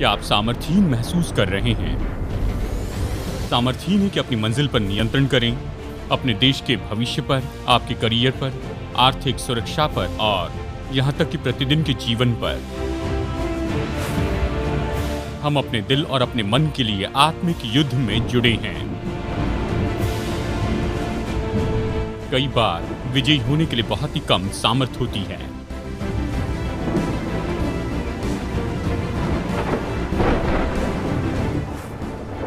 क्या आप सामर्थ्यहीन महसूस कर रहे हैं? सामर्थ्यहीन है कि अपनी मंजिल पर नियंत्रण करें, अपने देश के भविष्य पर, आपके करियर पर, आर्थिक सुरक्षा पर और यहाँ तक कि प्रतिदिन के जीवन पर। हम अपने दिल और अपने मन के लिए आत्मिक युद्ध में जुड़े हैं। कई बार विजयी होने के लिए बहुत ही कम सामर्थ्य होती है।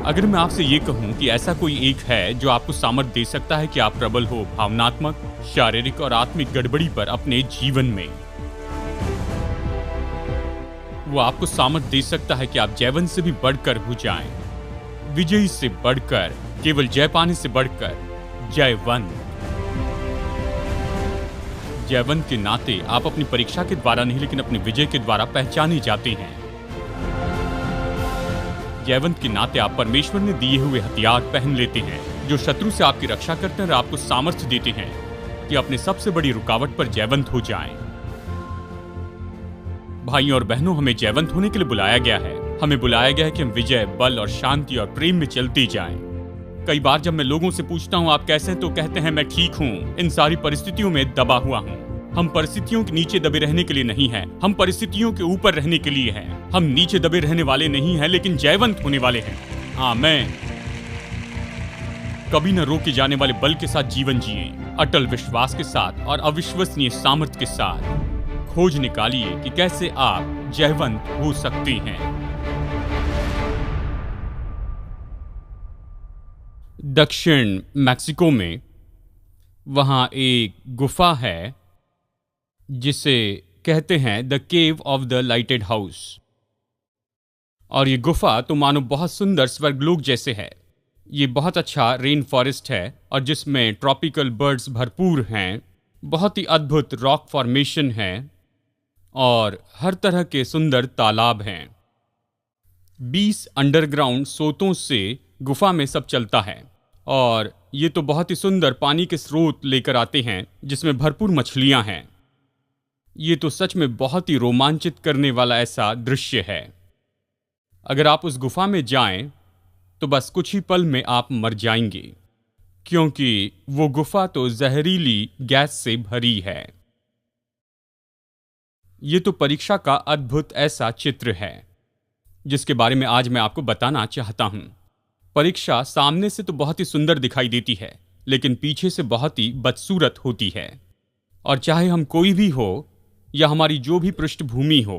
अगर मैं आपसे ये कहूं कि ऐसा कोई एक है जो आपको सामर्थ्य दे सकता है कि आप प्रबल हो भावनात्मक, शारीरिक और आत्मिक गड़बड़ी पर अपने जीवन में, वो आपको सामर्थ्य दे सकता है कि आप जयवंत से भी बढ़कर हो जाएं, विजयी से बढ़कर, केवल जय पाने से बढ़कर जयवंत। जयवंत के नाते आप अपनी परीक्षा के द्वारा नहीं लेकिन अपने विजय के द्वारा पहचाने जाते हैं। जयवंत के नाते आप परमेश्वर ने दिए हुए हथियार पहन लेते हैं जो शत्रु से आपकी रक्षा करते हैं और आपको सामर्थ्य देते हैं कि अपने सबसे बड़ी रुकावट पर जयवंत हो जाएं। भाइयों और बहनों, हमें जयवंत होने के लिए बुलाया गया है। हमें बुलाया गया है कि हम विजय, बल और शांति और प्रेम में चलते जाएं। कई बार जब मैं लोगों से पूछता हूं आप कैसे हैं, तो कहते हैं मैं ठीक हूं, इन सारी परिस्थितियों में दबा हुआ हूं। हम परिस्थितियों के नीचे दबे रहने के लिए नहीं हैं, हम परिस्थितियों के ऊपर रहने के लिए हैं। हम नीचे दबे रहने वाले नहीं हैं लेकिन जयवंत होने वाले हैं। आमीन। कभी न रोके जाने वाले बल के साथ जीवन जिए, अटल विश्वास के साथ और अविश्वसनीय सामर्थ्य के साथ। खोज निकालिए कि कैसे आप जयवंत हो सकते हैं। दक्षिण मैक्सिको में वहां एक गुफा है जिसे कहते हैं the cave of the lighted house. और ये गुफा तो मानो बहुत सुंदर स्वर्गलोक जैसे है। ये बहुत अच्छा रेन फॉरेस्ट है और जिसमें ट्रॉपिकल बर्ड्स भरपूर हैं, बहुत ही अद्भुत रॉक फॉर्मेशन है और हर तरह के सुंदर तालाब हैं। 20 अंडरग्राउंड सोतों से गुफा में सब चलता है और ये तो बहुत ही सुंदर पानी के स्रोत लेकर आते हैं जिसमें भरपूर मछलियां हैं। ये तो सच में बहुत ही रोमांचित करने वाला ऐसा दृश्य है। अगर आप उस गुफा में जाएं तो बस कुछ ही पल में आप मर जाएंगे, क्योंकि वो गुफा तो जहरीली गैस से भरी है। ये तो परीक्षा का अद्भुत ऐसा चित्र है जिसके बारे में आज मैं आपको बताना चाहता हूं। परीक्षा सामने से तो बहुत ही सुंदर दिखाई देती है लेकिन पीछे से बहुत ही बदसूरत होती है। और चाहे हम कोई भी हो या हमारी जो भी पृष्ठभूमि हो,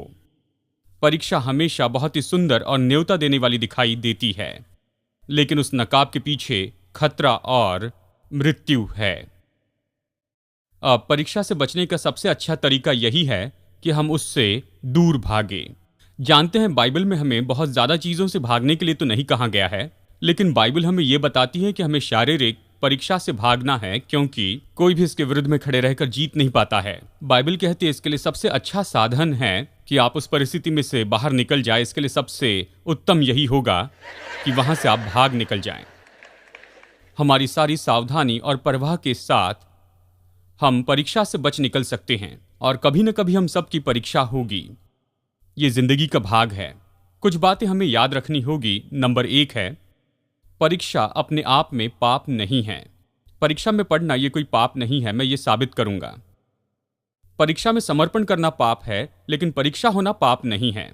परीक्षा हमेशा बहुत ही सुंदर और न्योता देने वाली दिखाई देती है, लेकिन उस नकाब के पीछे खतरा और मृत्यु है। अब परीक्षा से बचने का सबसे अच्छा तरीका यही है कि हम उससे दूर भागे। जानते हैं बाइबल में हमें बहुत ज्यादा चीजों से भागने के लिए तो नहीं कहा गया है, लेकिन बाइबल हमें यह बताती है कि हमें शारीरिक परीक्षा से भागना है, क्योंकि कोई भी इसके विरुद्ध में खड़े रहकर जीत नहीं पाता है। बाइबल कहती है इसके लिए सबसे अच्छा साधन है कि आप उस परिस्थिति में से बाहर निकल जाए। इसके लिए सबसे उत्तम यही होगा कि वहां से आप भाग निकल जाएं। हमारी सारी सावधानी और परवाह के साथ हम परीक्षा से बच निकल सकते हैं और कभी न कभी हम सबकी परीक्षा होगी। ये जिंदगी का भाग है। कुछ बातें हमें याद रखनी होगी। नंबर 1 है, परीक्षा अपने आप में पाप नहीं है। परीक्षा में पढ़ना ये कोई पाप नहीं है, मैं ये साबित करूंगा। परीक्षा में समर्पण करना पाप है लेकिन परीक्षा होना पाप नहीं है।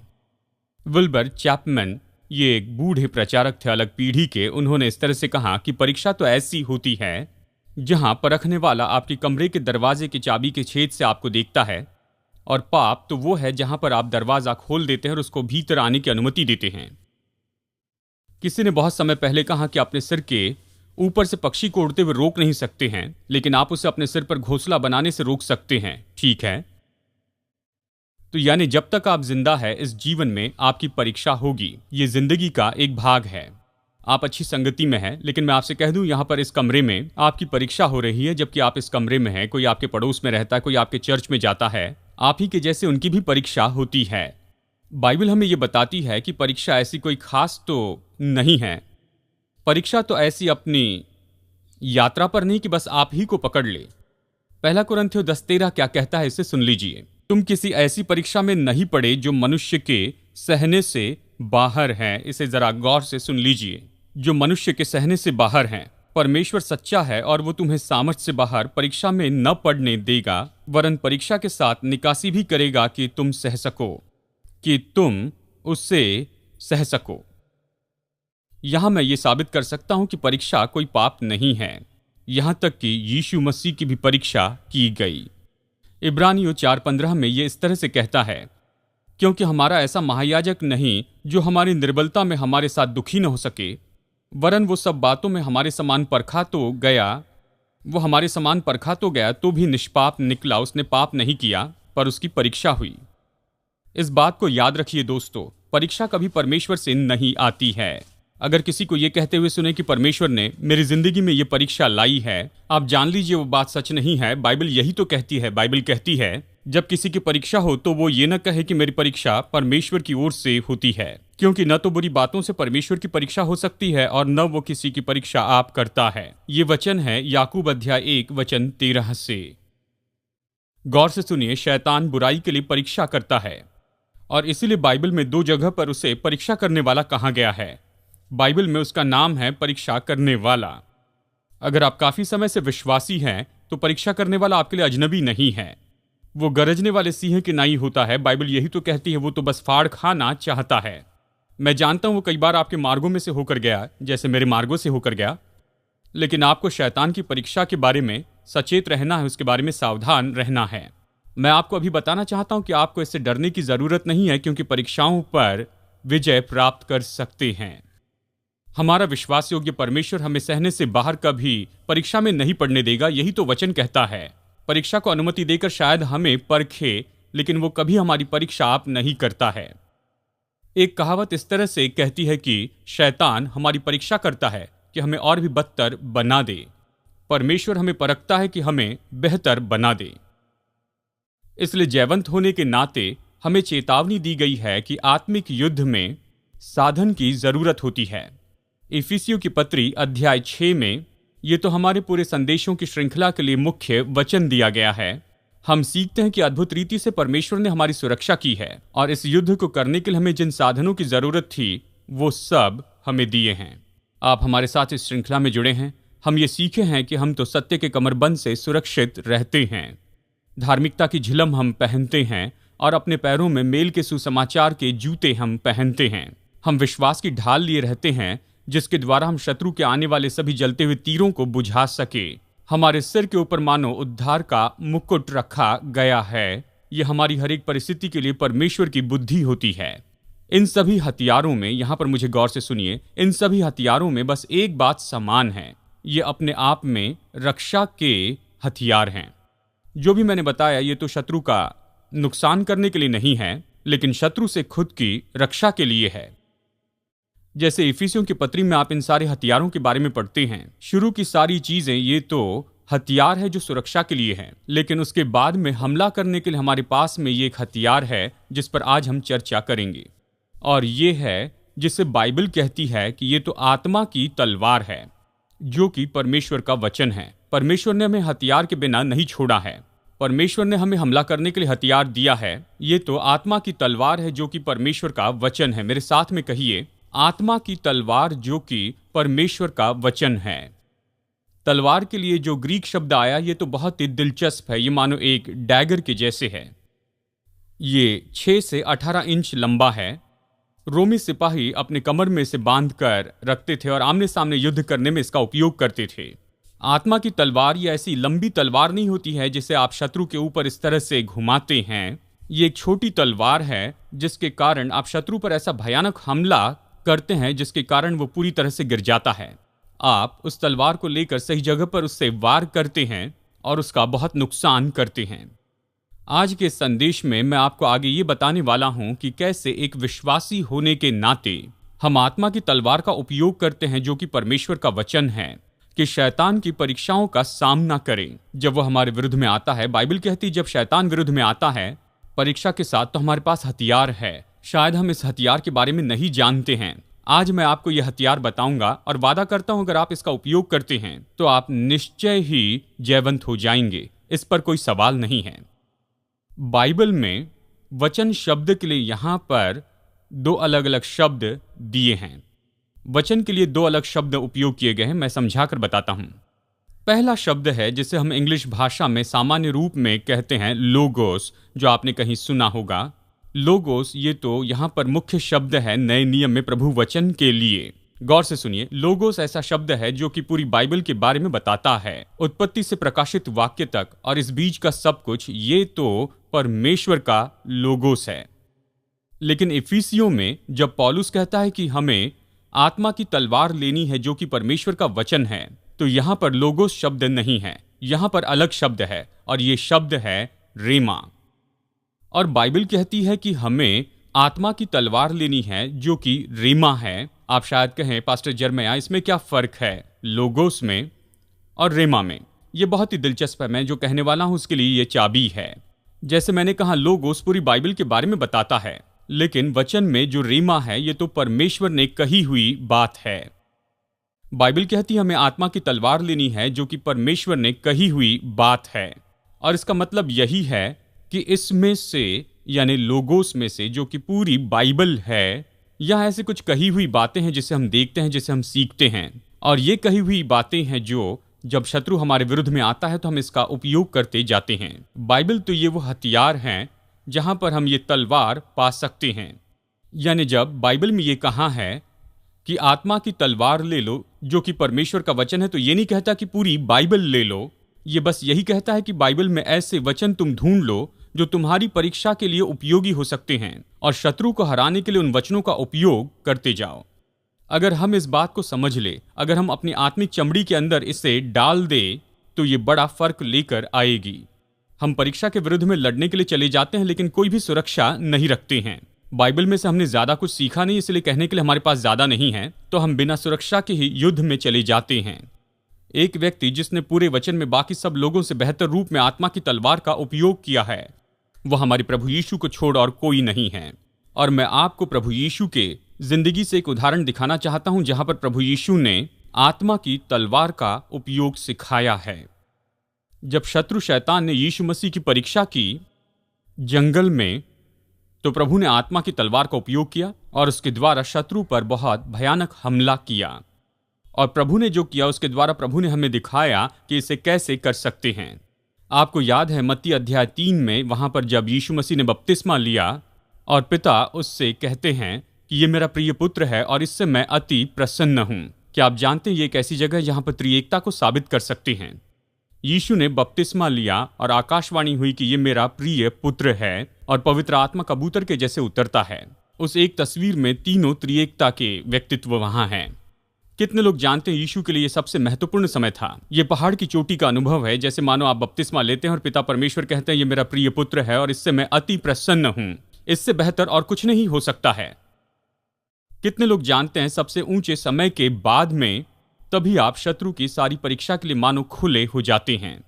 विल्बर चैपमैन, ये एक बूढ़े प्रचारक थे अलग पीढ़ी के, उन्होंने इस तरह से कहा कि परीक्षा तो ऐसी होती है जहां परखने वाला आपके कमरे के दरवाजे की चाबी के छेद से आपको देखता है, और पाप तो वो है जहां पर आप दरवाजा खोल देते हैं और उसको भीतर आने की अनुमति देते हैं। किसी ने बहुत समय पहले कहा कि अपने सिर के ऊपर से पक्षी को उड़ते हुए रोक नहीं सकते हैं, लेकिन आप उसे अपने सिर पर घोंसला बनाने से रोक सकते हैं। ठीक है, तो यानी जब तक आप जिंदा है इस जीवन में आपकी परीक्षा होगी। ये जिंदगी का एक भाग है। आप अच्छी संगति में हैं, लेकिन मैं आपसे कह दूं यहां पर इस कमरे में आपकी परीक्षा हो रही है। जबकि आप इस कमरे में हैं, कोई आपके पड़ोस में रहता है, कोई आपके चर्च में जाता है, आप ही के जैसे उनकी भी परीक्षा होती है। बाइबल हमें यह बताती है कि परीक्षा ऐसी कोई खास तो नहीं है। परीक्षा तो ऐसी अपनी यात्रा पर नहीं कि बस आप ही को पकड़ ले। 1 कुरिन्थियों 10:13 क्या कहता है, इसे सुन लीजिए। तुम किसी ऐसी परीक्षा में नहीं पड़े जो मनुष्य के सहने से बाहर हैं, इसे जरा गौर से सुन लीजिए, जो मनुष्य के सहने से बाहर हैं। परमेश्वर सच्चा है और वो तुम्हें सामर्थ्य से बाहर परीक्षा में न पड़ने देगा, वरन परीक्षा के साथ निकासी भी करेगा कि तुम सह सको, कि तुम उससे सह सको। यहां मैं ये साबित कर सकता हूं कि परीक्षा कोई पाप नहीं है, यहां तक कि यीशु मसीह की भी परीक्षा की गई। इब्रानियों 4:15 में ये इस तरह से कहता है, क्योंकि हमारा ऐसा महायाजक नहीं जो हमारी निर्बलता में हमारे साथ दुखी न हो सके, वरन वो सब बातों में हमारे समान परखा तो गया तो भी निष्पाप निकला। उसने पाप नहीं किया, पर उसकी परीक्षा हुई। इस बात को याद रखिए दोस्तों, परीक्षा कभी परमेश्वर से नहीं आती है। अगर किसी को यह कहते हुए सुने कि परमेश्वर ने मेरी जिंदगी में यह परीक्षा लाई है, आप जान लीजिए वो बात सच नहीं है। बाइबल यही तो कहती है। बाइबल कहती है जब किसी की परीक्षा हो तो वो ये न कहे कि मेरी परीक्षा परमेश्वर की ओर से होती है, क्योंकि न तो बुरी बातों से परमेश्वर की परीक्षा हो सकती है और न वो किसी की परीक्षा आप करता है। ये वचन है याकूब अध्याय 1 वचन 13 से। गौर से सुनिए, शैतान बुराई के लिए परीक्षा करता है और इसीलिए बाइबल में 2 जगह पर उसे परीक्षा करने वाला कहा गया है। बाइबल में उसका नाम है परीक्षा करने वाला। अगर आप काफी समय से विश्वासी हैं तो परीक्षा करने वाला आपके लिए अजनबी नहीं है। वो गरजने वाले सिंह की नाई होता है। बाइबल यही तो कहती है वो तो बस फाड़ खाना चाहता है। मैं जानता हूं वो कई बार आपके मार्गों में से होकर गया, जैसे मेरे मार्गों से होकर गया, लेकिन आपको शैतान की परीक्षा के बारे में सचेत रहना है, उसके बारे में सावधान रहना है। मैं आपको अभी बताना चाहता हूं कि आपको इससे डरने की जरूरत नहीं है, क्योंकि परीक्षाओं पर विजय प्राप्त कर सकते हैं। हमारा विश्वास योग्य परमेश्वर हमें सहने से बाहर कभी परीक्षा में नहीं पड़ने देगा। यही तो वचन कहता है। परीक्षा को अनुमति देकर शायद हमें परखे, लेकिन वो कभी हमारी परीक्षा आप नहीं करता है। एक कहावत इस तरह से कहती है कि शैतान हमारी परीक्षा करता है कि हमें और भी बदतर बना दे। परमेश्वर हमें परखता है कि हमें बेहतर बना दे। इसलिए जयवंत होने के नाते हमें चेतावनी दी गई है कि आत्मिक युद्ध में साधन की जरूरत होती है। इफिसियों की पत्री अध्याय 6 में ये तो हमारे पूरे संदेशों की श्रृंखला के लिए मुख्य वचन दिया गया है। हम सीखते हैं कि अद्भुत रीति से परमेश्वर ने हमारी सुरक्षा की है और इस युद्ध को करने के लिए हमें जिन साधनों की जरूरत थी वो सब हमें दिए हैं। आप हमारे साथ इस श्रृंखला में जुड़े हैं। हम ये सीखे हैं कि हम तो सत्य के कमरबंद से सुरक्षित रहते हैं। धार्मिकता की झिलम हम पहनते हैं और अपने पैरों में मेल के सुसमाचार के जूते हम पहनते हैं। हम विश्वास की ढाल लिए रहते हैं जिसके द्वारा हम शत्रु के आने वाले सभी जलते हुए तीरों को बुझा सके। हमारे सिर के ऊपर मानो उद्धार का मुकुट रखा गया है। यह हमारी हर एक परिस्थिति के लिए परमेश्वर की बुद्धि होती है। इन सभी हथियारों में, यहां पर मुझे गौर से सुनिए, इन सभी हथियारों में बस एक बात समान है। ये अपने आप में रक्षा के हथियार हैं। जो भी मैंने बताया ये तो शत्रु का नुकसान करने के लिए नहीं है, लेकिन शत्रु से खुद की रक्षा के लिए है। जैसे इफिसियों की पत्री में आप इन सारे हथियारों के बारे में पढ़ते हैं। शुरू की सारी चीजें ये तो हथियार है जो सुरक्षा के लिए है, लेकिन उसके बाद में हमला करने के लिए हमारे पास में ये एक हथियार है जिस पर आज हम चर्चा करेंगे, और ये है जिसे बाइबल कहती है कि ये तो आत्मा की तलवार है, जो कि परमेश्वर का वचन है। परमेश्वर ने हमें हथियार के बिना नहीं छोड़ा है। परमेश्वर ने हमें हमला करने के लिए हथियार दिया है। ये तो आत्मा की तलवार है जो कि परमेश्वर का वचन है। मेरे साथ में कहिए, आत्मा की तलवार जो कि परमेश्वर का वचन है। तलवार के लिए जो ग्रीक शब्द आया ये तो बहुत ही दिलचस्प है। ये मानो एक डैगर के जैसे है। ये 6 से 18 इंच लंबा है। रोमी सिपाही अपने कमर में इसे बांध कर रखते थे और आमने सामने युद्ध करने में इसका उपयोग करते थे। आत्मा की तलवार ये ऐसी लंबी तलवार नहीं होती है जिसे आप शत्रु के ऊपर इस तरह से घुमाते हैं। ये एक छोटी तलवार है जिसके कारण आप शत्रु पर ऐसा भयानक हमला करते हैं जिसके कारण वो पूरी तरह से गिर जाता है। आप उस तलवार को लेकर सही जगह पर उससे वार करते हैं और उसका बहुत नुकसान करते हैं। आज के संदेश में मैं आपको आगे ये बताने वाला हूं कि कैसे एक विश्वासी होने के नाते हम आत्मा की तलवार का उपयोग करते हैं जो कि परमेश्वर का वचन है, कि शैतान की परीक्षाओं का सामना करें जब वह हमारे विरुद्ध में आता है। बाइबल कहती है जब शैतान विरुद्ध में आता है परीक्षा के साथ तो हमारे पास हथियार है। शायद हम इस हथियार के बारे में नहीं जानते हैं। आज मैं आपको यह हथियार बताऊंगा और वादा करता हूं अगर आप इसका उपयोग करते हैं तो आप निश्चय ही जयवंत हो जाएंगे। इस पर कोई सवाल नहीं है। बाइबल में वचन शब्द के लिए यहां पर दो अलग अलग शब्द दिए हैं। वचन के लिए दो अलग शब्द उपयोग किए गए हैं, मैं समझाकर बताता हूं। पहला शब्द है जिसे हम इंग्लिश भाषा में सामान्य रूप में कहते हैं लोगोस, जो आपने कहीं सुना होगा। लोगोस ये तो यहां पर मुख्य शब्द है नए नियम में प्रभु वचन के लिए। गौर से सुनिए, लोगोस ऐसा शब्द है जो कि पूरी बाइबल के बारे में बताता है, उत्पत्ति से प्रकाशित वाक्य तक, और इस बीच का सब कुछ ये तो परमेश्वर का लोगोस है। लेकिन इफिसियों में जब पौलुस कहता है कि हमें आत्मा की तलवार लेनी है जो कि परमेश्वर का वचन है, तो यहां पर लोगोस शब्द नहीं है, यहां पर अलग शब्द है, और ये शब्द है रेमा। और बाइबल कहती है कि हमें आत्मा की तलवार लेनी है जो कि रेमा है। आप शायद कहें पास्टर जर्मया, इसमें क्या फर्क है लोगोस में और रेमा में? यह बहुत ही दिलचस्प है। मैं जो कहने वाला हूं उसके लिए यह चाबी है। जैसे मैंने कहा, लोगोस पूरी बाइबल के बारे में बताता है, लेकिन वचन में जो रेमा है यह तो परमेश्वर ने कही हुई बात है। बाइबल कहती है हमें आत्मा की तलवार लेनी है जो कि परमेश्वर ने कही हुई बात है। और इसका मतलब यही है कि इसमें से, यानी लोगोस में से, जो कि पूरी बाइबल है, यह ऐसे कुछ कही हुई बातें हैं जिसे हम देखते हैं, जिसे हम सीखते हैं। और ये कही हुई बातें हैं जो जब शत्रु हमारे विरुद्ध में आता है तो हम इसका उपयोग करते जाते हैं। बाइबल तो ये वो हथियार हैं जहां पर हम ये तलवार पा सकते हैं। यानी जब बाइबल में ये कहा है कि आत्मा की तलवार ले लो जो कि परमेश्वर का वचन है, तो ये नहीं कहता कि पूरी बाइबल ले लो। ये बस यही कहता है कि बाइबल में ऐसे वचन तुम ढूंढ लो जो तुम्हारी परीक्षा के लिए उपयोगी हो सकते हैं, और शत्रु को हराने के लिए उन वचनों का उपयोग करते जाओ। अगर हम इस बात को समझ ले, अगर हम अपनी आत्मिक चमड़ी के अंदर इसे डाल दे, तो ये बड़ा फर्क लेकर आएगी। हम परीक्षा के विरुद्ध में लड़ने के लिए चले जाते हैं, लेकिन कोई भी सुरक्षा नहीं रखते हैं। बाइबल में से हमने ज्यादा कुछ सीखा नहीं, इसलिए कहने के लिए हमारे पास ज्यादा नहीं है, तो हम बिना सुरक्षा के ही युद्ध में चले जाते हैं। एक व्यक्ति जिसने पूरे वचन में बाकी सब लोगों से बेहतर रूप में आत्मा की तलवार का उपयोग किया है, वह हमारे प्रभु यीशु को छोड़ और कोई नहीं है। और मैं आपको प्रभु यीशु के जिंदगी से एक उदाहरण दिखाना चाहता हूं जहां पर प्रभु यीशु ने आत्मा की तलवार का उपयोग सिखाया है। जब शत्रु शैतान ने यीशु मसीह की परीक्षा की जंगल में, तो प्रभु ने आत्मा की तलवार का उपयोग किया और उसके द्वारा शत्रु पर बहुत भयानक हमला किया। और प्रभु ने जो किया उसके द्वारा प्रभु ने हमें दिखाया कि इसे कैसे कर सकते हैं। आपको याद है मत्ती अध्याय 3 में, वहां पर जब यीशु मसीह ने बपतिस्मा लिया और पिता उससे कहते हैं कि ये मेरा प्रिय पुत्र है और इससे मैं अति प्रसन्न हूं। क्या आप जानते हैं ये एक ऐसी जगह है जहां पर त्रिएकता को साबित कर सकते हैं। यीशु ने बपतिस्मा लिया और आकाशवाणी हुई कि ये मेरा प्रिय पुत्र है, और पवित्र आत्मा कबूतर के जैसे उतरता है। उस एक तस्वीर में तीनों त्रिएकता के व्यक्तित्व वहां हैं। कितने लोग जानते हैं यीशु के लिए सबसे महत्वपूर्ण समय था। ये पहाड़ की चोटी का अनुभव है, जैसे मानो आप बपतिस्मा लेते हैं और पिता परमेश्वर कहते हैं ये मेरा प्रिय पुत्र है और इससे मैं अति प्रसन्न हूं। इससे बेहतर और कुछ नहीं हो सकता है। कितने लोग जानते हैं सबसे ऊंचे समय के बाद में तभी आप शत्रु की सारी परीक्षा के लिए मानो खुले हो जाते हैं।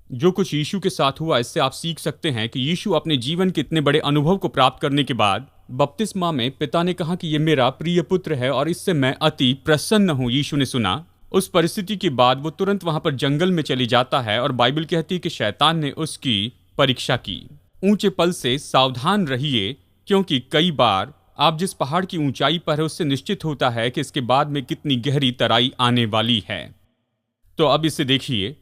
जो कुछ यीशु के साथ हुआ, इससे आप सीख सकते हैं कि यीशु अपने जीवन के इतने बड़े अनुभव को प्राप्त करने के बाद बपतिस्मा में पिता ने कहा कि ये मेरा प्रिय पुत्र है और इससे मैं अति प्रसन्न हूं। यीशु ने सुना। उस परिस्थिति के बाद वो तुरंत वहां पर जंगल में चली जाता है और बाइबल कहती है कि शैतान ने उसकी परीक्षा की। ऊंचे पल से सावधान रहिए, क्योंकि कई बार आप जिस पहाड़ की ऊंचाई पर है उससे निश्चित होता है कि इसके बाद में कितनी गहरी तराई आने वाली है। तो अब इसे देखिए,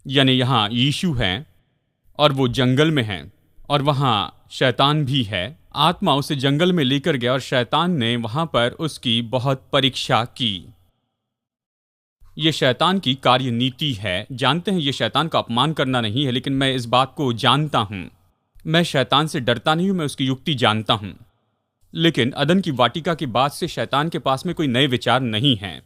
यहां यीशु है और वो जंगल में है और वहां शैतान भी है। आत्मा उसे जंगल में लेकर गया और शैतान ने वहां पर उसकी बहुत परीक्षा की। यह शैतान की कार्य नीति है। जानते हैं, यह शैतान का अपमान करना नहीं है, लेकिन मैं इस बात को जानता हूं। मैं शैतान से डरता नहीं हूं, मैं उसकी युक्ति जानता हूं। लेकिन अदन की वाटिका के बाद से शैतान के पास में कोई नए विचार नहीं है।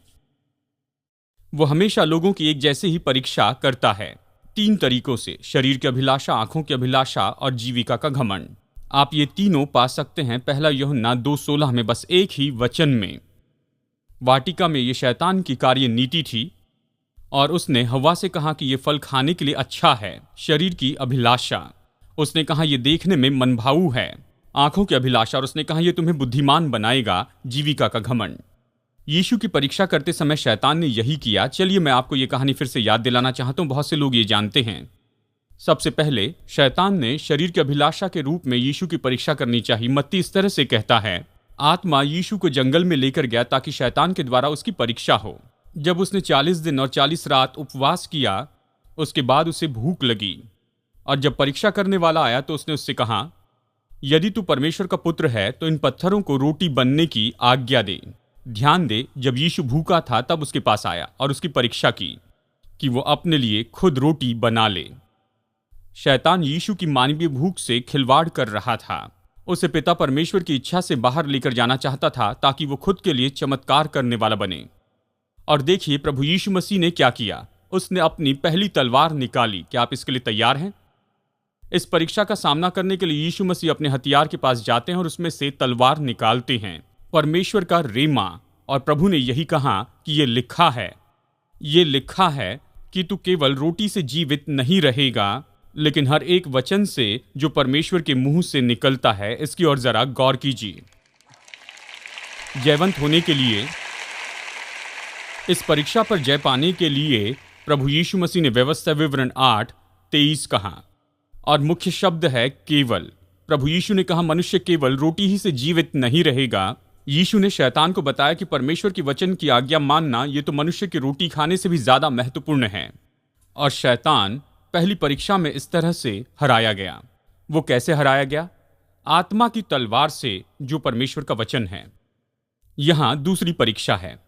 वो हमेशा लोगों की एक जैसे ही परीक्षा करता है, 3 तरीकों से: शरीर की अभिलाषा, आंखों की अभिलाषा और जीविका का घमंड। आप ये तीनों पा सकते हैं पहला यूहन्ना 2:16 में, बस एक ही वचन में। वाटिका में ये शैतान की कार्य नीति थी और उसने हव्वा से कहा कि ये फल खाने के लिए अच्छा है। शरीर की अभिलाषा, उसने कहा यह देखने में मनभाऊ है। आंखों की अभिलाषा, और उसने कहा यह तुम्हें बुद्धिमान बनाएगा। जीविका का घमंड। यीशु की परीक्षा करते समय शैतान ने यही किया। चलिए मैं आपको यह कहानी फिर से याद दिलाना चाहता हूं, बहुत से लोग ये जानते हैं। सबसे पहले शैतान ने शरीर की अभिलाषा के रूप में यीशु की परीक्षा करनी चाहिए। मत्ती इस तरह से कहता है, आत्मा यीशु को जंगल में लेकर गया ताकि शैतान के द्वारा उसकी परीक्षा हो। जब उसने 40 दिन और 40 रात उपवास किया, उसके बाद उसे भूख लगी, और जब परीक्षा करने वाला आया तो उसने उससे कहा, यदि तू परमेश्वर का पुत्र है तो इन पत्थरों को रोटी बनने की आज्ञा दे। ध्यान दे, जब यीशु भूखा था तब उसके पास आया और उसकी परीक्षा की कि वो अपने लिए खुद रोटी बना ले। शैतान यीशु की मानवीय भूख से खिलवाड़ कर रहा था। उसे पिता परमेश्वर की इच्छा से बाहर लेकर जाना चाहता था ताकि वो खुद के लिए चमत्कार करने वाला बने। और देखिए प्रभु यीशु मसीह ने क्या किया। उसने अपनी पहली तलवार निकाली। क्या आप इसके लिए तैयार हैं? इस परीक्षा का सामना करने के लिए यीशु मसीह अपने हथियार के पास जाते हैं और उसमें से तलवार निकालते हैं, परमेश्वर का रेमा। और प्रभु ने यही कहा कि ये लिखा है कि तू केवल रोटी से जीवित नहीं रहेगा, लेकिन हर एक वचन से जो परमेश्वर के मुंह से निकलता है। इसकी ओर जरा गौर कीजिए। जयवंत होने के लिए, इस परीक्षा पर जय पाने के लिए प्रभु यीशु मसीह ने व्यवस्था विवरण 8:23 कहा, और मुख्य शब्द है केवल। प्रभु यीशु ने कहा मनुष्य केवल रोटी ही से जीवित नहीं रहेगा। यीशु ने शैतान को बताया कि परमेश्वर की वचन की आज्ञा मानना ये तो मनुष्य की रोटी खाने से भी ज्यादा महत्वपूर्ण है। और शैतान पहली परीक्षा में इस तरह से हराया गया। वो कैसे हराया गया? आत्मा की तलवार से, जो परमेश्वर का वचन है। यहां दूसरी परीक्षा है।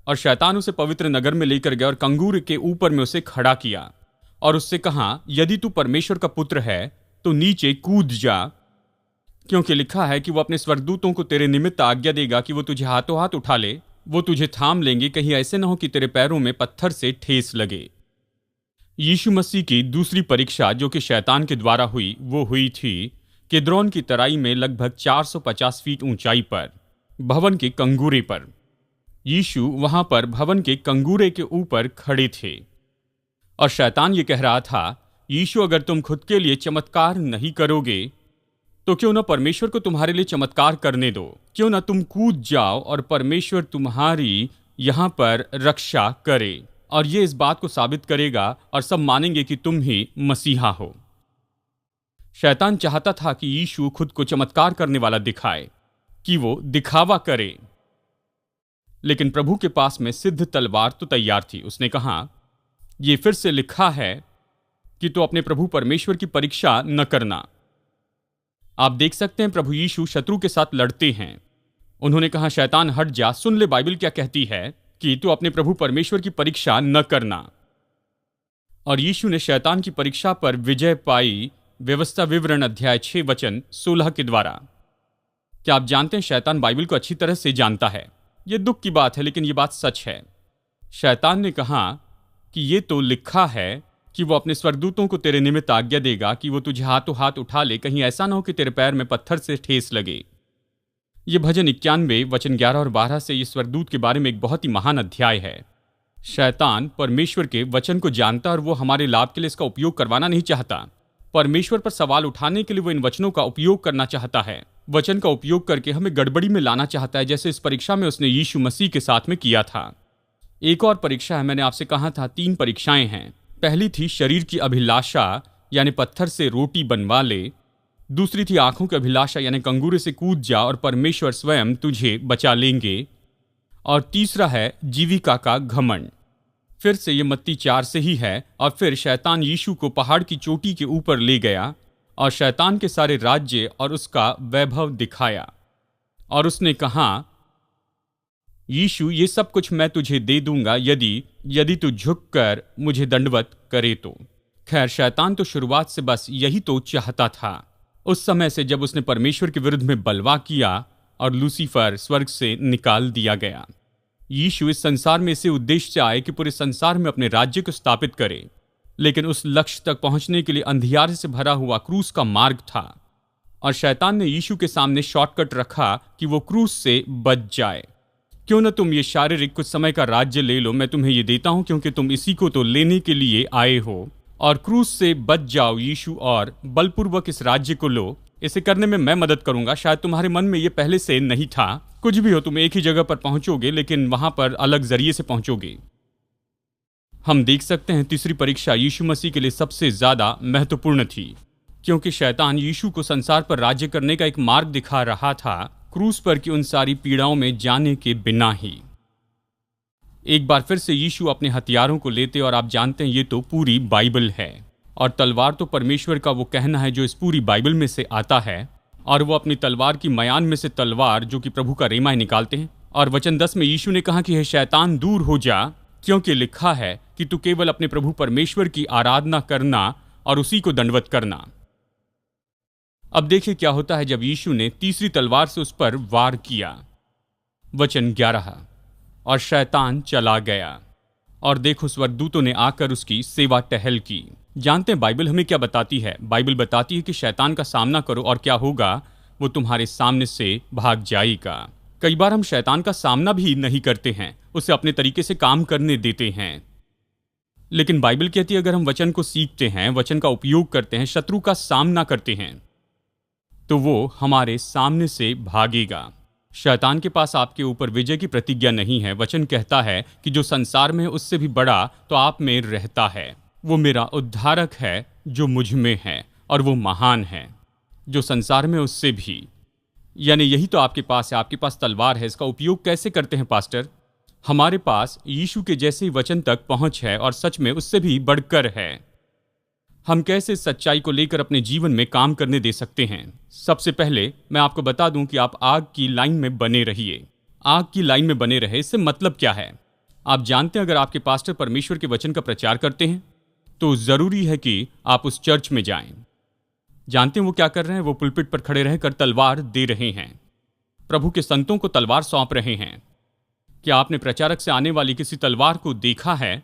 और शैतान उसे पवित्र नगर में लेकर गया और कंगूर के ऊपर में उसे खड़ा किया और उससे कहा, यदि तू परमेश्वर का पुत्र है तो नीचे कूद जा, क्योंकि लिखा है कि वो अपने स्वर्गदूतों को तेरे निमित्त आज्ञा देगा कि वो तुझे हाथों हाथ उठा ले। वो तुझे थाम लेंगे, कहीं ऐसे न हो कि तेरे पैरों में पत्थर से ठेस लगे। यीशु मसीह की दूसरी परीक्षा जो कि शैतान के द्वारा हुई, वो हुई थी किद्रोन की तराई में लगभग 450 फीट ऊंचाई पर भवन के कंगूरे पर। यीशु वहां पर भवन के कंगूरे के ऊपर खड़े थे और शैतान ये कह रहा था, यीशु अगर तुम खुद के लिए चमत्कार नहीं करोगे तो क्यों ना परमेश्वर को तुम्हारे लिए चमत्कार करने दो। क्यों ना तुम कूद जाओ और परमेश्वर तुम्हारी यहां पर रक्षा करे, और ये इस बात को साबित करेगा और सब मानेंगे कि तुम ही मसीहा हो। शैतान चाहता था कि यीशु खुद को चमत्कार करने वाला दिखाए, कि वो दिखावा करे। लेकिन प्रभु के पास में सिद्ध तलवार तो तैयार थी। उसने कहा, ये फिर से लिखा है कि तो अपने प्रभु परमेश्वर की परीक्षा न करना। आप देख सकते हैं प्रभु यीशु शत्रु के साथ लड़ते हैं। उन्होंने कहा, शैतान हट जा, सुन ले बाइबल क्या कहती है कि तू अपने प्रभु परमेश्वर की परीक्षा न करना। और यीशु ने शैतान की परीक्षा पर विजय पाई। व्यवस्था विवरण अध्याय 6 वचन 16 के द्वारा। क्या आप जानते हैं शैतान बाइबल को अच्छी तरह से जानता है। यह दुख की बात है, लेकिन यह बात सच है। शैतान ने कहा कि ये तो लिखा है कि वो अपने स्वर्गदूतों को तेरे निमित्त आज्ञा देगा कि वो तुझे हाथों हाथ उठा ले, कहीं ऐसा ना हो कि तेरे पैर में पत्थर से ठेस लगे। ये भजन 91 वचन 11 और 12 से ये स्वर्गदूत के बारे में एक बहुत ही महान अध्याय है। शैतान परमेश्वर के वचन को जानता और वो हमारे लाभ के लिए इसका उपयोग करवाना नहीं चाहता। परमेश्वर पर सवाल उठाने के लिए वो इन वचनों का उपयोग करना चाहता है। वचन का उपयोग करके हमें गड़बड़ी में लाना चाहता है, जैसे इस परीक्षा में उसने यीशु मसीह के साथ में किया था। एक और परीक्षा है, मैंने आपसे कहा था 3 परीक्षाएं हैं। पहली थी शरीर की अभिलाषा, यानी पत्थर से रोटी बनवा ले। दूसरी थी आंखों की अभिलाषा, यानी कंगूरे से कूद जा और परमेश्वर स्वयं तुझे बचा लेंगे। और तीसरा है जीविका का घमंड। फिर से ये मत्ती 4 से ही है। और फिर शैतान यीशु को पहाड़ की चोटी के ऊपर ले गया और शैतान के सारे राज्य और उसका वैभव दिखाया। और उसने कहा, यीशु ये सब कुछ मैं तुझे दे दूंगा यदि तू झुककर मुझे दंडवत करे तो। खैर, शैतान तो शुरुआत से बस यही तो चाहता था। उस समय से जब उसने परमेश्वर के विरुद्ध में बलवा किया और लूसीफर स्वर्ग से निकाल दिया गया। यीशु इस संसार में इसी उद्देश्य से आए कि पूरे संसार में अपने राज्य को स्थापित करे, लेकिन उस लक्ष्य तक पहुंचने के लिए अंधियारे से भरा हुआ क्रूस का मार्ग था। और शैतान ने यीशु के सामने शॉर्टकट रखा कि वो क्रूस से बच जाए। क्यों न तुम ये शारीरिक कुछ समय का राज्य ले लो, मैं तुम्हें ये देता हूं, क्योंकि तुम इसी को तो लेने के लिए आए हो। और क्रूस से बच जाओ यीशु, और बलपूर्वक इस राज्य को लो। इसे करने में मैं मदद करूंगा। शायद तुम्हारे मन में ये पहले से नहीं था। कुछ भी हो, तुम एक ही जगह पर पहुंचोगे, लेकिन वहां पर अलग जरिए से पहुंचोगे। हम देख सकते हैं तीसरी परीक्षा यीशु मसीह के लिए सबसे ज्यादा महत्वपूर्ण थी, क्योंकि शैतान यीशु को संसार पर राज्य करने का एक मार्ग दिखा रहा था, क्रूस पर की उन सारी पीड़ाओं में जाने के बिना ही। एक बार फिर से यीशु अपने हथियारों को लेते, और आप जानते हैं ये तो पूरी बाइबल है, और तलवार तो परमेश्वर का वो कहना है जो इस पूरी बाइबल में से आता है, और वो अपनी तलवार की मयान में से तलवार जो कि प्रभु का रेमा निकालते हैं। और वचन 10 में यीशु ने कहा कि हे शैतान दूर हो जा, क्योंकि लिखा है कि तू केवल अपने प्रभु परमेश्वर की आराधना करना और उसी को दंडवत करना। अब देखिए क्या होता है जब यीशु ने तीसरी तलवार से उस पर वार किया। वचन 11, और शैतान चला गया, और देखो स्वर्गदूतों ने आकर उसकी सेवा टहल की। जानते हैं बाइबल हमें क्या बताती है? बाइबल बताती है कि शैतान का सामना करो और क्या होगा, वो तुम्हारे सामने से भाग जाएगा। कई बार हम शैतान का सामना भी नहीं करते हैं, उसे अपने तरीके से काम करने देते हैं। लेकिन बाइबल कहती है अगर हम वचन को सीखते हैं, वचन का उपयोग करते हैं, शत्रु का सामना करते हैं, तो वो हमारे सामने से भागेगा। शैतान के पास आपके ऊपर विजय की प्रतिज्ञा नहीं है। वचन कहता है कि जो संसार में है उससे भी बड़ा तो आप में रहता है। वो मेरा उद्धारक है जो मुझ में है, और वो महान है जो संसार में उससे भी। यानी यही तो आपके पास है, आपके पास तलवार है। इसका उपयोग कैसे करते हैं पास्टर? हमारे पास यीशु के जैसे ही वचन तक पहुंच है, और सच में उससे भी बढ़कर है। हम कैसे सच्चाई को लेकर अपने जीवन में काम करने दे सकते हैं? सबसे पहले मैं आपको बता दूं कि आप आग की लाइन में बने रहिए। आग की लाइन में बने रहे, इससे मतलब क्या है? आप जानते हैं अगर आपके पास्टर परमेश्वर के वचन का प्रचार करते हैं तो जरूरी है कि आप उस चर्च में जाएं। जानते हैं वो क्या कर रहे हैं? वो पुलपिट पर खड़े रहकर तलवार दे रहे हैं, प्रभु के संतों को तलवार सौंप रहे हैं। क्या आपने प्रचारक से आने वाली किसी तलवार को देखा है?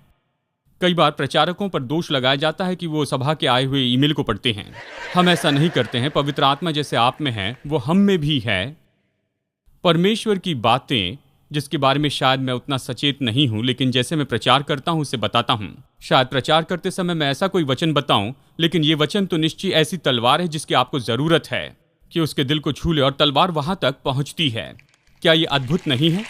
कई बार प्रचारकों पर दोष लगाया जाता है कि वो सभा के आए हुए ईमेल को पढ़ते हैं। हम ऐसा नहीं करते हैं। पवित्र आत्मा जैसे आप में है वो हम में भी है। परमेश्वर की बातें जिसके बारे में शायद मैं उतना सचेत नहीं हूं, लेकिन जैसे मैं प्रचार करता हूं उसे बताता हूं। शायद प्रचार करते समय मैं ऐसा कोई वचन बताऊं, लेकिन ये वचन तो निश्चय ऐसी तलवार है जिसकी आपको जरूरत है कि उसके दिल को छू ले, और तलवार वहां तक पहुंचती है। क्या ये अद्भुत नहीं है?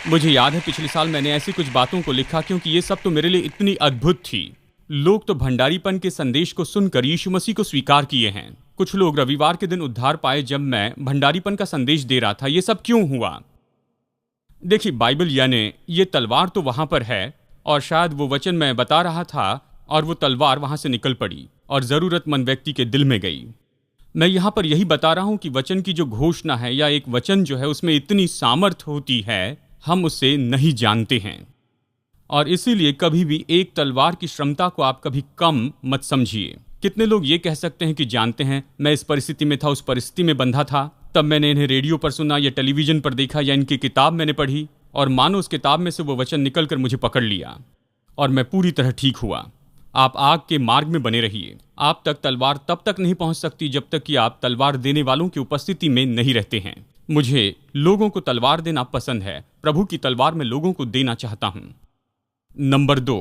मुझे याद है पिछले साल मैंने ऐसी कुछ बातों को लिखा, क्योंकि ये सब तो मेरे लिए इतनी अद्भुत थी। लोग तो भंडारीपन के संदेश को सुनकर यीशु मसीह को स्वीकार किए हैं। कुछ लोग रविवार के दिन उद्धार पाए जब मैं भंडारीपन का संदेश दे रहा था। ये सब क्यों हुआ? देखिए बाइबल यानी ये तलवार तो वहां पर है, और शायद वो वचन मैं बता रहा था और वो तलवार वहां से निकल पड़ी और जरूरतमंद व्यक्ति के दिल में गई। मैं यहां पर यही बता रहा हूं कि वचन की जो घोषणा है या एक वचन जो है उसमें इतनी सामर्थ होती है, हम उसे नहीं जानते हैं। और इसीलिए कभी भी एक तलवार की क्षमता को आप कभी कम मत समझिए। कितने लोग ये कह सकते हैं कि जानते हैं मैं इस परिस्थिति में था, उस परिस्थिति में बंधा था, तब मैंने इन्हें रेडियो पर सुना या टेलीविजन पर देखा या इनकी किताब मैंने पढ़ी, और मानो उस किताब में से वो वचन निकलकर मुझे पकड़ लिया और मैं पूरी तरह ठीक हुआ। आप आग के मार्ग में बने रहिए। आप तक तलवार तब तक नहीं पहुंच सकती जब तक कि आप तलवार देने वालों की उपस्थिति में नहीं रहते हैं। मुझे लोगों को तलवार देना पसंद है। प्रभु की तलवार मैं लोगों को देना चाहता हूं। नंबर 2,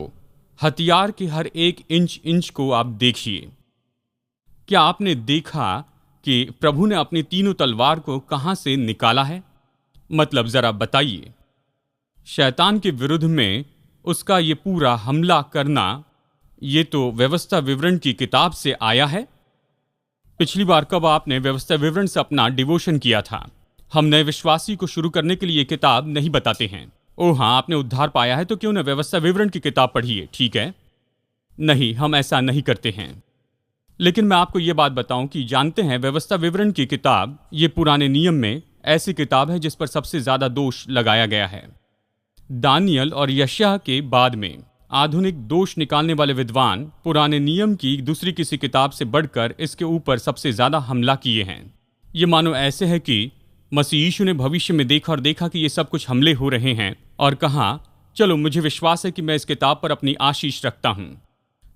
हथियार के हर एक इंच को आप देखिए। क्या आपने देखा कि प्रभु ने अपनी तीनों तलवार को कहां से निकाला है? मतलब जरा बताइए। शैतान के विरुद्ध में उसका ये पूरा हमला करना, ये तो व्यवस्था विवरण की किताब से आया है। पिछली बार कब आपने व्यवस्था विवरण से अपना डिवोशन किया था? हम नए विश्वासी को शुरू करने के लिए किताब नहीं बताते हैं। ओह हाँ, आपने उद्धार पाया है तो क्यों न व्यवस्था विवरण की किताब पढ़िए, ठीक है? नहीं, हम ऐसा नहीं करते हैं। लेकिन मैं आपको यह बात बताऊं कि जानते हैं व्यवस्था विवरण की किताब ये पुराने नियम में ऐसी किताब है जिस पर सबसे ज्यादा दोष लगाया गया है। दानियल और यशायाह के बाद में आधुनिक दोष निकालने वाले विद्वान पुराने नियम की दूसरी किसी किताब से बढ़कर इसके ऊपर सबसे ज्यादा हमला किए हैं। ये मानो ऐसे है कि मसीह यीशु ने भविष्य में देखा कि ये सब कुछ हमले हो रहे हैं और कहा चलो मुझे विश्वास है कि मैं इस किताब पर अपनी आशीष रखता हूं।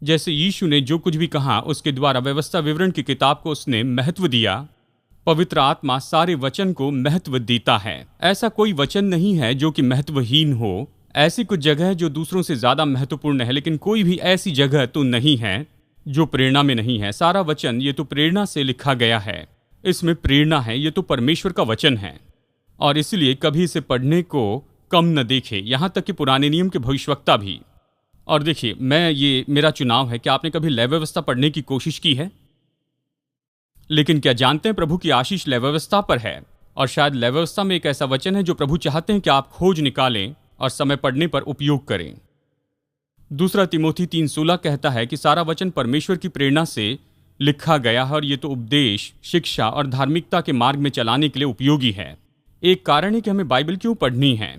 जैसे यीशु ने जो कुछ भी कहा उसके द्वारा व्यवस्था विवरण की किताब को उसने महत्व दिया। पवित्र आत्मा सारे वचन को महत्व देता है। ऐसा कोई वचन नहीं है जो कि महत्वहीन हो। ऐसी कुछ जगह है जो दूसरों से ज्यादा महत्वपूर्ण है, लेकिन कोई भी ऐसी जगह तो नहीं है जो प्रेरणा में नहीं है। सारा वचन ये तो प्रेरणा से लिखा गया है, इसमें प्रेरणा है, ये तो परमेश्वर का वचन है। और इसलिए कभी इसे पढ़ने को कम न देखे, यहां तक कि पुराने नियम के भविष्यवक्ता भी। और देखिए, ये मेरा चुनाव है कि आपने कभी लय व्यवस्था पढ़ने की कोशिश की है? लेकिन क्या जानते हैं प्रभु की आशीष लय व्यवस्था पर है, और शायद लय व्यवस्था में एक ऐसा वचन है जो प्रभु चाहते हैं कि आप खोज निकालें और समय पड़ने पर उपयोग करें। दूसरा तिमोथी 3:16 कहता है कि सारा वचन परमेश्वर की प्रेरणा से लिखा गया है और ये तो उपदेश, शिक्षा और धार्मिकता के मार्ग में चलाने के लिए उपयोगी है। एक कारण है कि हमें बाइबल क्यों पढ़नी है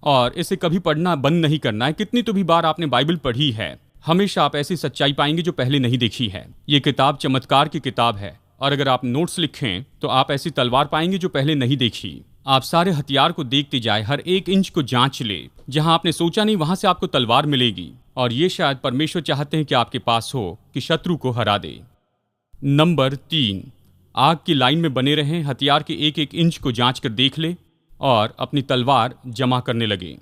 और इसे कभी पढ़ना बंद नहीं करना है। कितनी तो भी बार आपने बाइबल पढ़ी है, हमेशा आप ऐसी सच्चाई पाएंगे जो पहले नहीं देखी है। ये किताब चमत्कार की किताब है, और अगर आप नोट्स लिखें तो आप ऐसी तलवार पाएंगे जो पहले नहीं देखी। आप सारे हथियार को देखते जाए, हर एक इंच को जांच ले, जहां आपने सोचा नहीं वहां से आपको तलवार मिलेगी। और ये शायद परमेश्वर चाहते हैं कि आपके पास हो कि शत्रु को हरा दे। नंबर 3, आग की लाइन में बने रहें, हथियार के एक एक इंच को जांच कर देख ले और अपनी तलवार जमा करने लगे।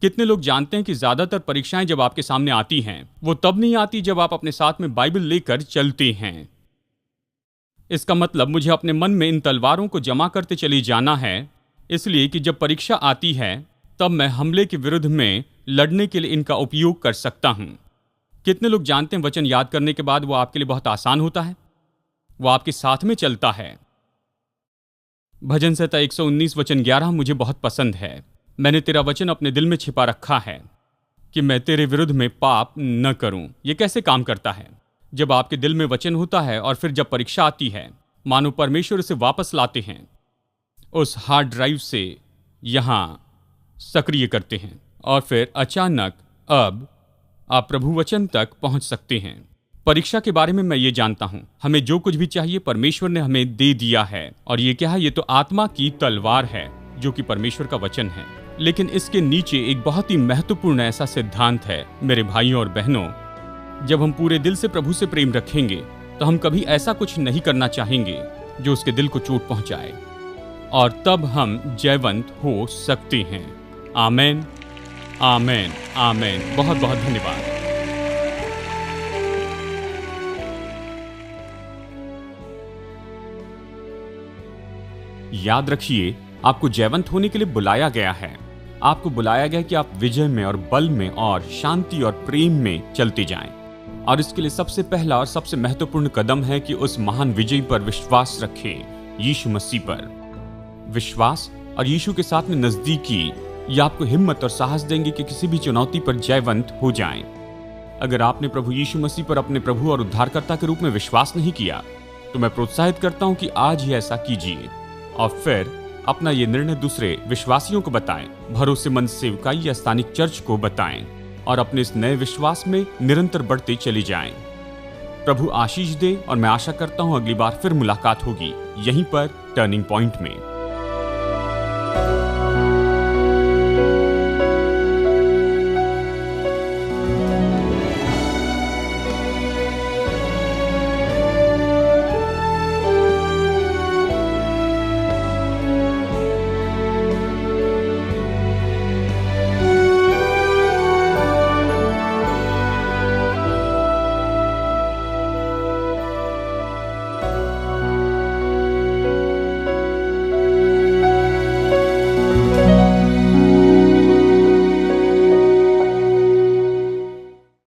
कितने लोग जानते हैं कि ज्यादातर परीक्षाएं जब आपके सामने आती हैं वो तब नहीं आती जब आप अपने साथ में बाइबल लेकर चलते हैं। इसका मतलब मुझे अपने मन में इन तलवारों को जमा करते चले जाना है, इसलिए कि जब परीक्षा आती है तब मैं हमले के विरुद्ध में लड़ने के लिए इनका उपयोग कर सकता हूं। कितने लोग जानते हैं वचन याद करने के बाद वो आपके लिए बहुत आसान होता है, वो आपके साथ में चलता है। भजन संहिता 119 वचन 11 मुझे बहुत पसंद है। मैंने तेरा वचन अपने दिल में छिपा रखा है कि मैं तेरे विरुद्ध में पाप न करूं। ये कैसे काम करता है? जब आपके दिल में वचन होता है और फिर जब परीक्षा आती है, मानो परमेश्वर उसे वापस लाते हैं, उस हार्ड ड्राइव से यहां सक्रिय करते हैं, और फिर अचानक अब आप प्रभु वचन तक पहुंच सकते हैं। परीक्षा के बारे में मैं ये जानता हूं, हमें जो कुछ भी चाहिए परमेश्वर ने हमें दे दिया है। और ये क्या है? ये तो आत्मा की तलवार है जो कि परमेश्वर का वचन है। लेकिन इसके नीचे एक बहुत ही महत्वपूर्ण ऐसा सिद्धांत है मेरे भाइयों और बहनों, जब हम पूरे दिल से प्रभु से प्रेम रखेंगे तो हम कभी ऐसा कुछ नहीं करना चाहेंगे जो उसके दिल को चोट पहुंचाए, और तब हम जयवंत हो सकते हैं। आमेन, आमेन, आमेन। बहुत बहुत धन्यवाद। याद रखिए, आपको जयवंत होने के लिए बुलाया गया है। आपको बुलाया गया है कि आप विजय में और बल में और शांति और प्रेम में चलते जाएं। और इसके लिए सबसे पहला और सबसे महत्वपूर्ण कदम है कि उस महान विजय पर विश्वास रखें, यीशु मसीह पर विश्वास। और यीशु के साथ में नजदीकी ये आपको हिम्मत और साहस देंगे कि किसी भी चुनौती पर जयवंत हो जाएं। अगर आपने प्रभु यीशु मसीह पर अपने प्रभु और उद्धारकर्ता के रूप में विश्वास नहीं किया तो मैं प्रोत्साहित करता हूं कि आज ही ऐसा कीजिए, और फिर अपना ये निर्णय दूसरे विश्वासियों को बताएं, भरोसेमंद सेवकाई या स्थानिक चर्च को बताएं, और अपने इस नए विश्वास में निरंतर बढ़ते चले जाएं। प्रभु आशीष दे, और मैं आशा करता हूं अगली बार फिर मुलाकात होगी यहीं पर टर्निंग पॉइंट में।